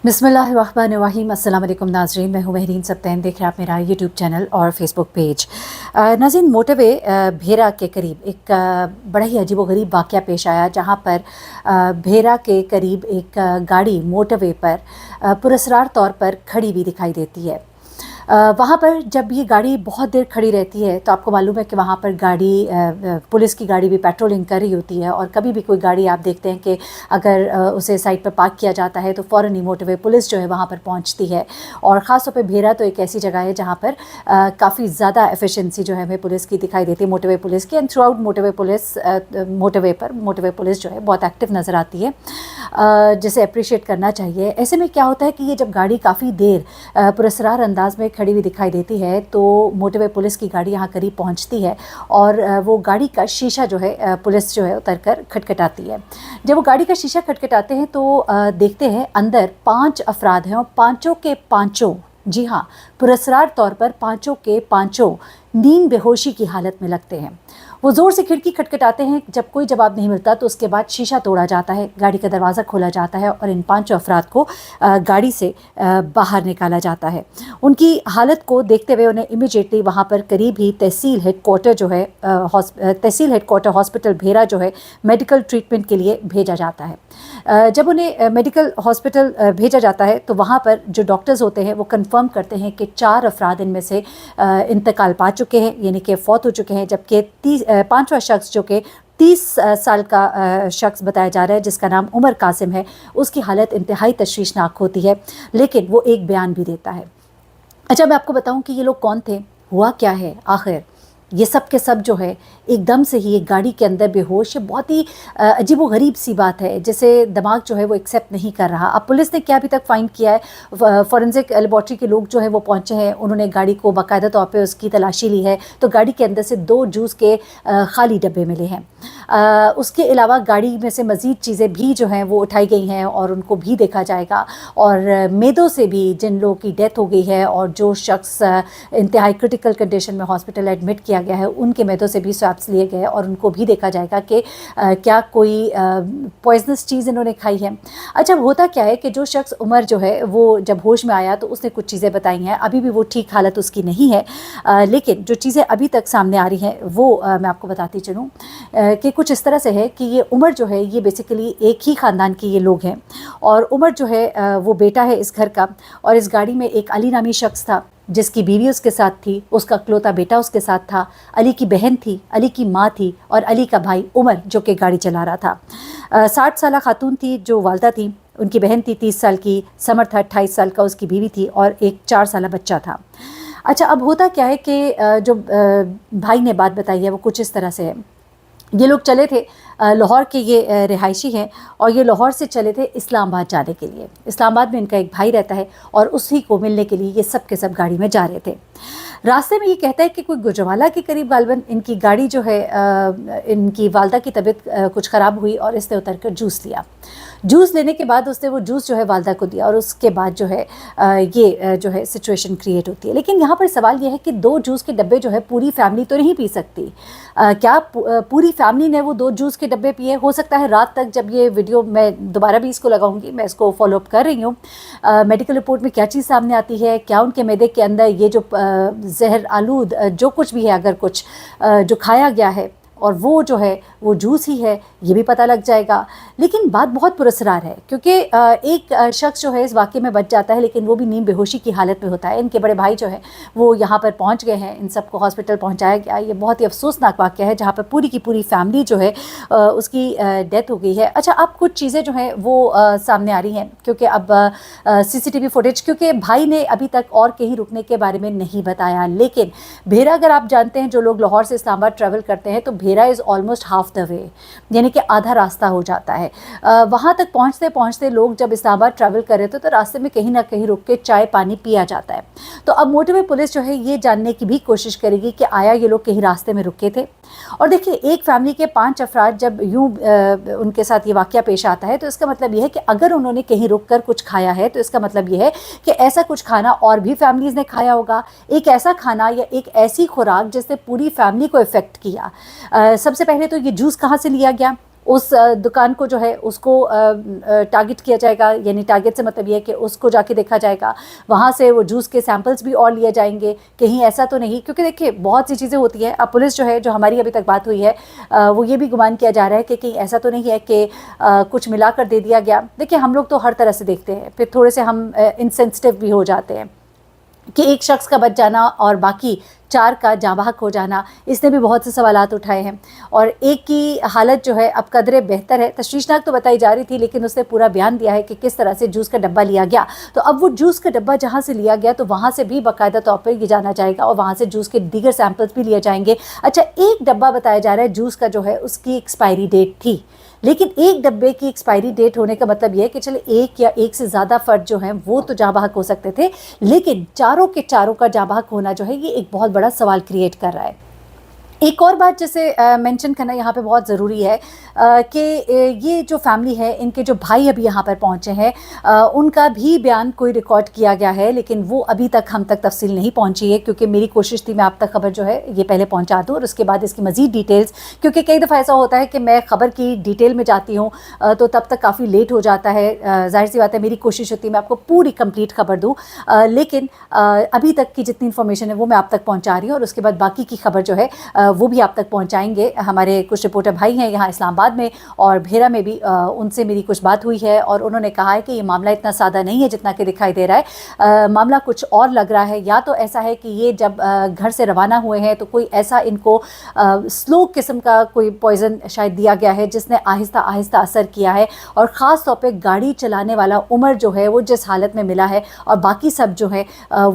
बिस्मिल्लाहिर्रहमानिर्रहीम। अस्सलाम वालेकुम नाज़रीन, मैं हूँ महरीन सब्तैन। देख रहे हैं आप मेरा यूट्यूब चैनल और फेसबुक पेज। नाज़रीन, मोटरवे भेरा के करीब एक बड़ा ही अजीबोगरीब वाक़या पेश आया, जहाँ पर भेरा के करीब एक गाड़ी मोटरवे पर पुरस्रार तौर पर खड़ी हुई दिखाई देती है। वहाँ पर जब ये गाड़ी बहुत देर खड़ी रहती है तो आपको मालूम है कि वहाँ पर गाड़ी पुलिस की गाड़ी भी पेट्रोलिंग कर रही होती है, और कभी भी कोई गाड़ी आप देखते हैं कि अगर उसे साइड पर पार्क किया जाता है तो फ़ौरन ही मोटरवे पुलिस जो है वहाँ पर पहुँचती है। और ख़ास तौर पे भेरा तो एक ऐसी जगह है जहाँ पर काफ़ी ज़्यादा एफिशिएंसी जो है हमें पुलिस की दिखाई देती है, मोटरवे पुलिस की। And through out motorway police जो है बहुत एक्टिव नज़र आती है, जिसे अप्रिशिएट करना चाहिए। ऐसे में क्या होता है कि ये जब गाड़ी काफ़ी देर पुरस्रार अंदाज में खड़ी हुई दिखाई देती है तो मोटरवे पुलिस की गाड़ी यहाँ करीब पहुँचती है, और वो गाड़ी का शीशा जो है पुलिस जो है उतर कर खटखटाती है। जब वो गाड़ी का शीशा खटखटाते हैं तो देखते हैं अंदर 5 अफराद हैं, और पाँचों के पाँचों, जी हाँ, पुरस्रार तौर पर पाँचों के पाँचों नींद बेहोशी की हालत में लगते हैं। वो ज़ोर से खिड़की खटखटाते हैं, जब कोई जवाब नहीं मिलता तो उसके बाद शीशा तोड़ा जाता है, गाड़ी का दरवाज़ा खोला जाता है और इन 5 अफराद को गाड़ी से बाहर निकाला जाता है। उनकी हालत को देखते हुए उन्हें इमीडिएटली वहाँ पर करीब ही तहसील हेडक्वार्टर हॉस्पिटल भेरा जो है मेडिकल ट्रीटमेंट के लिए भेजा जाता है। जब उन्हें मेडिकल हॉस्पिटल भेजा जाता है तो वहाँ पर जो डॉक्टर्स होते हैं वो कंफर्म करते हैं कि 4 अफराद इनमें से इंतकाल पा चुके हैं, यानी कि फौत हो चुके हैं, जबकि 5वां शख्स जो कि 30 साल का शख्स बताया जा रहा है, जिसका नाम उमर कासिम है, उसकी हालत इंतहाई तशवीशनाक होती है, लेकिन वो एक बयान भी देता है। अच्छा, मैं आपको बताऊं कि ये लोग कौन थे, हुआ क्या है आखिर। ये सब के सब जो है एकदम से ही एक गाड़ी के अंदर बेहोश, बहुत ही अजीबो गरीब सी बात है, जैसे दिमाग जो है वो एक्सेप्ट नहीं कर रहा। अब पुलिस ने क्या अभी तक फाइंड किया है, फॉरेंसिक लेबॉर्ट्री के लोग जो है वो पहुंचे हैं, उन्होंने गाड़ी को बाकायदा तौर पे उसकी तलाशी ली है, तो गाड़ी के अंदर से 2 जूस के खाली डब्बे मिले हैं। उसके अलावा गाड़ी में से मज़ीद चीज़ें भी जो हैं वो उठाई गई हैं और उनको भी देखा जाएगा, और मेदों से भी जिन लोगों की डेथ हो गई है और जो शख्स इंतहाई क्रिटिकल कंडीशन में हॉस्पिटल एडमिट किया गया है, उनके मेदों से भी स्वैब्स लिए गए और उनको भी देखा जाएगा कि क्या कोई पॉइजनस चीज़ इन्होंने खाई है। अच्छा, होता क्या है कि जो शख्स उमर जो है वो जब होश में आया तो उसने कुछ चीज़ें बताई हैं, अभी भी वो ठीक हालत उसकी नहीं है, लेकिन जो चीज़ें अभी तक सामने आ रही हैं वो मैं आपको बताती चलूँ कि कुछ इस तरह से है कि ये उमर जो है ये बेसिकली एक ही ख़ानदान के ये लोग हैं, और उमर जो है वो बेटा है इस घर का, और इस गाड़ी में एक अली नामी शख्स था जिसकी बीवी उसके साथ थी, उसका इकलौता बेटा उसके साथ था, अली की बहन थी, अली की माँ थी, और अली का भाई उमर जो कि गाड़ी चला रहा था। 60 साल खातून थी जो वालदा थी, उनकी बहन थी 30 साल की, समर था 28 साल का, उसकी बीवी थी, और एक 4 साल बच्चा था। अच्छा, अब होता क्या है कि जो भाई ने बात बताई है वो कुछ इस तरह से है। ये लोग चले थे, लाहौर के ये रिहायशी हैं, और ये लाहौर से चले थे इस्लामाबाद जाने के लिए। इस्लामाबाद में इनका एक भाई रहता है और उसी को मिलने के लिए ये सब के सब गाड़ी में जा रहे थे। रास्ते में ये कहता है कि कोई गुजरावाला के करीब गालबन इनकी गाड़ी जो है, इनकी वालदा की तबीयत कुछ ख़राब हुई और इसने उतर कर जूस लिया। जूस लेने के बाद उसने वो जूस जो है वालदा को दिया, और उसके बाद जो है ये जो है सिचुएशन क्रिएट होती है। लेकिन यहाँ पर सवाल ये है कि 2 जूस के डब्बे जो है पूरी फैमिली तो नहीं पी सकती। क्या पूरी फैमिली ने वो 2 जूस के डब्बे पिए? हो सकता है रात तक, जब ये वीडियो मैं दोबारा भी इसको लगाऊंगी, मैं इसको फॉलोअप कर रही हूँ, मेडिकल रिपोर्ट में क्या चीज़ सामने आती है, क्या उनके मैदे के अंदर ये जो जहर आलूद जो कुछ भी है, अगर कुछ जो खाया गया है और वो जो है वो जूस ही है, ये भी पता लग जाएगा। लेकिन बात बहुत पुरस्कार है, क्योंकि एक शख्स जो है इस वाक़े में बच जाता है, लेकिन वो भी नींद बेहोशी की हालत में होता है। इनके बड़े भाई जो है वो यहाँ पर पहुँच गए हैं, इन सबको हॉस्पिटल पहुँचाया गया। ये बहुत ही अफसोसनाक वाक़या है जहाँ पर पूरी की पूरी फैमिली जो है उसकी डेथ हो गई है। अच्छा, अब कुछ चीज़ें जो हैं वो सामने आ रही हैं, क्योंकि अब CCTV फुटेज, क्योंकि भाई ने अभी तक और कहीं रुकने के बारे में नहीं बताया, लेकिन भेरा, अगर आप जानते हैं, जो लोग लाहौर से इस्लामाबाद ट्रैवल करते हैं, तो Bhera is almost half the way, यानी कि आधा रास्ता हो जाता है। वहाँ तक पहुँचते पहुँचते लोग जब इस्लामाबाद ट्रैवल कर रहे थे तो रास्ते में कहीं ना कहीं रुक के चाय पानी पिया जाता है। तो अब मोटरवे पुलिस जो है ये जानने की भी कोशिश करेगी कि आया ये लोग कहीं रास्ते में रुके थे। और देखिए, एक फैमिली के 5 अफराद जब यूँ उनके साथ ये वाक़या पेश आता है तो इसका मतलब ये है कि अगर उन्होंने कहीं रुक कर कुछ खाया है तो इसका मतलब ये है कि ऐसा कुछ खाना और भी फैमिलीज़ ने खाया होगा, एक ऐसा खाना या एक ऐसी खुराक जिसने पूरी फैमिली को इफ़ेक्ट किया। सबसे पहले तो ये जूस कहाँ से लिया गया? اس دکان کو جو ہے اس کو ٹارگٹ کیا جائے گا، یعنی ٹارگٹ سے مطلب یہ ہے کہ اس کو جا کے دیکھا جائے گا، وہاں سے وہ جوس کے سیمپلز بھی اور لیے جائیں گے، کہیں ایسا تو نہیں، کیونکہ دیکھیے بہت سی چیزیں ہوتی ہیں. اب پولیس جو ہے، جو ہماری ابھی تک بات ہوئی ہے، وہ یہ بھی گمان کیا جا رہا ہے کہ کہیں ایسا تو نہیں ہے کہ کچھ ملا کر دے دیا گیا. دیکھیے ہم لوگ تو ہر طرح سے دیکھتے ہیں، پھر تھوڑے سے ہم انسینسٹیو بھی ہو جاتے ہیں کہ ایک شخص کا بچ جانا اور باقی 4 کا جاں بحق ہو جانا، اس نے بھی بہت سے سوالات اٹھائے ہیں. اور ایک کی حالت جو ہے اب قدرے بہتر ہے، تشویشناک تو بتائی جا رہی تھی، لیکن اس نے پورا بیان دیا ہے کہ کس طرح سے جوس کا ڈبہ لیا گیا. تو اب وہ جوس کا ڈبہ جہاں سے لیا گیا تو وہاں سے بھی باقاعدہ طور پر یہ جانا جائے گا اور وہاں سے جوس کے دیگر سیمپلز بھی لیے جائیں گے. اچھا، ایک ڈبہ بتایا جا رہا ہے جوس کا جو ہے اس کی ایکسپائری ڈیٹ تھی، لیکن ایک ڈبے کی ایکسپائری ڈیٹ ہونے کا مطلب یہ ہے کہ چلے ایک یا ایک سے زیادہ فرد جو ہیں وہ تو جاں بحق ہو سکتے تھے، لیکن چاروں کے چاروں کا جاں بحق ہونا جو ہے یہ ایک بہت بڑا سوال کریٹ کر رہا ہے. ایک اور بات جیسے مینشن کرنا یہاں پہ بہت ضروری ہے کہ یہ جو فیملی ہے، ان کے جو بھائی ابھی یہاں پر پہنچے ہیں، ان کا بھی بیان کوئی ریکارڈ کیا گیا ہے، لیکن وہ ابھی تک ہم تک تفصیل نہیں پہنچی ہے، کیونکہ میری کوشش تھی میں آپ تک خبر جو ہے یہ پہلے پہنچا دوں اور اس کے بعد اس کی مزید ڈیٹیلز، کیونکہ کئی دفعہ ایسا ہوتا ہے کہ میں خبر کی ڈیٹیل میں جاتی ہوں تو تب تک کافی لیٹ ہو جاتا ہے. ظاہر سی بات ہے میری کوشش ہوتی ہے میں آپ کو پوری کمپلیٹ خبر دوں، لیکن ابھی تک کی جتنی انفارمیشن ہے وہ میں آپ تک پہنچا رہی ہوں، اور اس کے بعد باقی کی خبر جو ہے وہ بھی آپ تک پہنچائیں گے. ہمارے کچھ رپورٹر بھائی ہیں یہاں اسلام آباد میں اور بھیرا میں بھی، ان سے میری کچھ بات ہوئی ہے اور انہوں نے کہا ہے کہ یہ معاملہ اتنا سادہ نہیں ہے جتنا کہ دکھائی دے رہا ہے، معاملہ کچھ اور لگ رہا ہے. یا تو ایسا ہے کہ یہ جب گھر سے روانہ ہوئے ہیں تو کوئی ایسا ان کو سلو قسم کا کوئی پوائزن شاید دیا گیا ہے جس نے آہستہ آہستہ اثر کیا ہے، اور خاص طور پہ گاڑی چلانے والا عمر جو ہے وہ جس حالت میں ملا ہے اور باقی سب جو ہے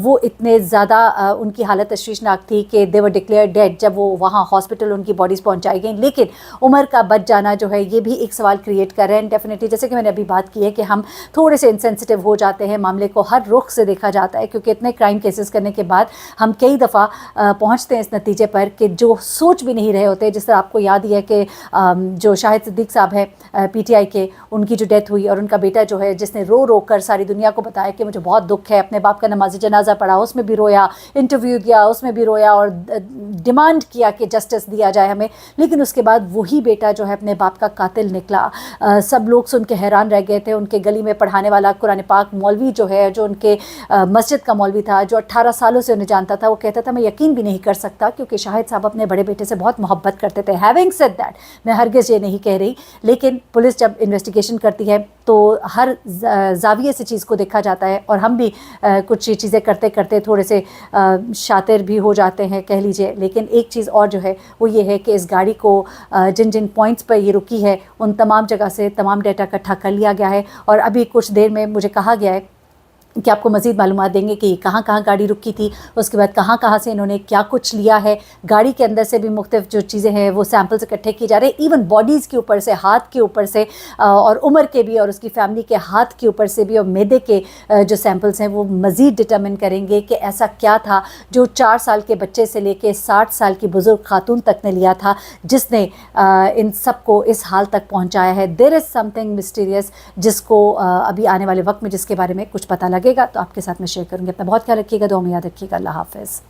وہ اتنے زیادہ ان کی حالت تشویشناک تھی کہ دے ور ڈکلیئر ڈیڈ جب وہ وہاں ہاسپٹل ان کی باڈیز پہنچائی گئیں. لیکن عمر کا بچ جانا جو ہے یہ بھی ایک سوال کریٹ کر رہے ہیں. ڈیفینیٹلی جیسے کہ میں نے ابھی بات کی ہے کہ ہم تھوڑے سے انسینسٹیو ہو جاتے ہیں، معاملے کو ہر رخ سے دیکھا جاتا ہے، کیونکہ اتنے کرائم کیسز کرنے کے بعد ہم کئی دفعہ پہنچتے ہیں اس نتیجے پر کہ جو سوچ بھی نہیں رہے ہوتے. جس طرح آپ کو یاد ہی ہے کہ جو شاہد صدیق صاحب ہیں پی ٹی آئی کے، ان کی جو ڈیتھ ہوئی اور ان کا بیٹا جو ہے جس نے رو رو کر ساری دنیا کو بتایا کہ مجھے بہت دکھ ہے، اپنے باپ کا نماز جنازہ پڑھا، اس میں بھی رویا، انٹرویو دیا اس میں بھی رویا اور ڈیمانڈ کیا کہ جسٹس دیا جائے ہمیں، لیکن اس کے بعد وہی بیٹا جو ہے اپنے باپ کا قاتل نکلا. سب لوگ سن کے حیران رہ گئے تھے. ان کے گلی میں پڑھانے والا قرآن پاک مولوی جو ہے، جو ان کے مسجد کا مولوی تھا، جو 18 سالوں سے انہیں جانتا تھا، وہ کہتا تھا میں یقین بھی نہیں کر سکتا، کیونکہ شاہد صاحب اپنے بڑے بیٹے سے بہت محبت کرتے تھے. ہیونگ سیڈ دیٹ، میں ہرگز یہ نہیں کہہ رہی، لیکن پولیس جب انویسٹیگیشن کرتی ہے تو ہر زاویے سے چیز کو دیکھا جاتا ہے، اور ہم بھی کچھ چیزیں کرتے کرتے تھوڑے سے شاطر بھی ہو جاتے ہیں کہہ لیجئے. لیکن ایک چیز اور جو ہے وہ یہ ہے کہ اس گاڑی کو جن جن پوائنٹس پر یہ رکی ہے ان تمام جگہ سے تمام ڈیٹا اکٹھا کر لیا گیا ہے، اور ابھی کچھ دیر میں مجھے کہا گیا ہے کہ آپ کو مزید معلومات دیں گے کہ کہاں کہاں گاڑی رکی تھی، اس کے بعد کہاں کہاں سے انہوں نے کیا کچھ لیا ہے. گاڑی کے اندر سے بھی مختلف جو چیزیں ہیں وہ سیمپلز اکٹھے کیے جا رہے ہیں، ایون باڈیز کے اوپر سے، ہاتھ کے اوپر سے، اور عمر کے بھی اور اس کی فیملی کے ہاتھ کے اوپر سے بھی، اور معدے کے جو سیمپلز ہیں وہ مزید ڈٹرمن کریں گے کہ ایسا کیا تھا جو 4 سال کے بچے سے لے کے 60 سال کی بزرگ خاتون تک نے لیا تھا، جس نے ان سب کو اس حال تک پہنچایا ہے. دیر از سم تھنگ مسٹیریس جس کو ابھی آنے والے وقت میں جس کے بارے میں کچھ پتہ لگے گا تو آپ کے ساتھ میں شیئر کروں گی. اپنا بہت خیال رکھیے گا، دعا میں یاد رکھیے گا. اللہ حافظ.